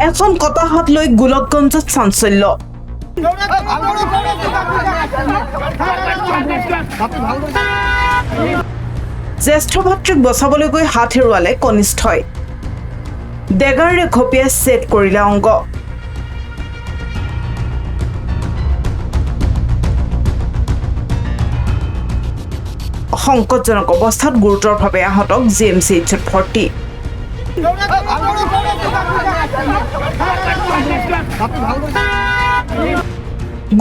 এখন কটাহত লৈ গোলকগঞ্জত চাঞ্চল্য। জ্যেষ্ঠ ভাতৃক বচাবলৈ গৈ হাত হেৰুৱালে কনিষ্ঠই। ডেগাৰেৰে ঘপিয়াই ছেট কৰিলে অংগ। সংকটজনক অৱস্থাত গুৰুতৰভাৱে আহতক GMCHত ভৰ্তি।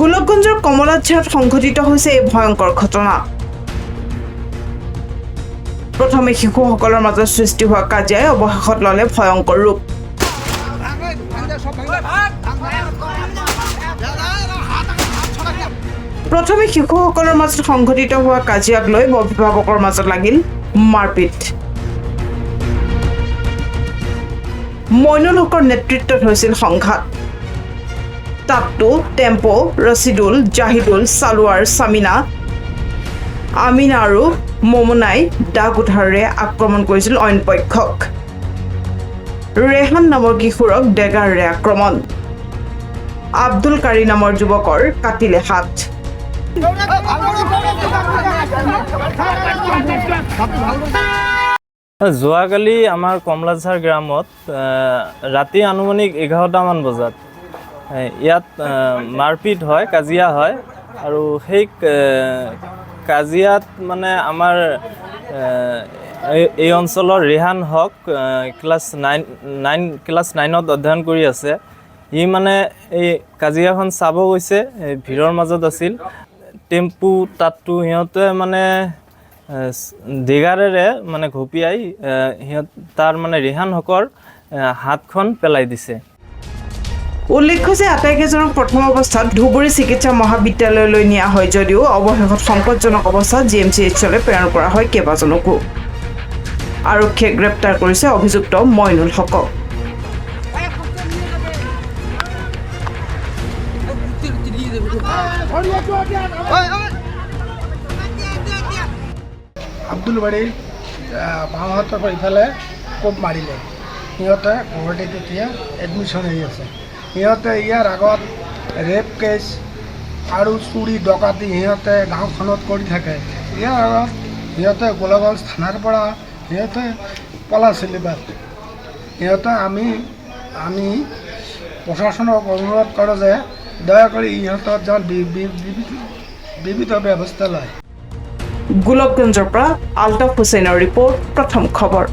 গোলকগঞ্জৰ কমলাঝাৰত সংঘটিত হৈছে এই ভয়ংকৰ ঘটনা। প্ৰথমে শিশুসকলৰ মাজত সৃষ্টি হোৱা কাজিয়াই অৱশেষত ল'লে ভয়ংকৰ ৰূপ। প্ৰথমে শিশুসকলৰ মাজত সংঘটিত হোৱা কাজিয়াক লৈ অভিভাৱকৰ মাজত লাগিল মাৰপিট। মইনুল হকৰ নেতৃত্বত হৈছিল সংঘাত। টাট্টু, টেম্পো, ৰছিদুল, জাহিদুল, সালোৱাৰ, সামিনা, আমিনা আৰু মমুনাই দা কুঠাৰেৰে আক্ৰমণ কৰিছিল অইন পক্ষক। ৰেহান নামৰ কিশোৰক ডেগাৰেৰে আক্ৰমণ। আব্দুল কাৰি নামৰ যুৱকৰ কাটিলে হাত। যোৱাকালি আমাৰ কমলাঝাৰ গ্ৰামত ৰাতি আনুমানিক 11টামান বজাত ইয়াত মাৰপিট হয়, কাজিয়া হয়। আৰু সেই কাজিয়াত মানে আমাৰ এই অঞ্চলৰ ৰেহান হক ক্লাছ 9ত অধ্যয়ন কৰি আছে। ই মানে এই কাজিয়াখন চাব গৈছে, ভিৰৰ মাজত আছিল। টেম্পু, টাট্টু সিহঁতে মানে ডেগাৰেৰে মানে ঘপিয়াই তাৰ মানে ৰেহান হকৰ হাতখন পেলাই দিছে। উল্লেখ্য যে আটাইকেইজনক প্ৰথম অৱস্থাত ধুবুৰী চিকিৎসা মহাবিদ্যালয়লৈ নিয়া হয় যদিও অৱশেষত সংকটজনক অৱস্থাত GMCHলৈ প্ৰেৰণ কৰা হয় কেইবাজনকো। আৰক্ষীয়ে গ্ৰেপ্তাৰ কৰিছে অভিযুক্ত মইনুল হকক। আব্দুল বাৰীৰ বাওঁহাতৰ পৰা ইফালে কোব মাৰিলে। সিহঁতে গুৱাহাটীত এতিয়া এডমিশ্যন হৈ আছে। সিহঁতে ইয়াৰ আগত ৰেপ কেছ আৰু চুৰি ডকাতি সিহঁতে গাঁওখনত কৰি থাকে। ইয়াৰ আগত সিহঁতে গোলগঞ্জ থানাৰ পৰা সিহঁতে পলাইছিলে। বাট সিহঁতে আমি প্ৰশাসনক অনুৰোধ কৰোঁ যে দয়া কৰি ইহঁতৰ যেন বিবিধ ব্যৱস্থা লয়। গোলকগঞ্জৰ পৰা আলতাফ হুছেইনৰ ৰিপৰ্ট, প্ৰথম খবৰ।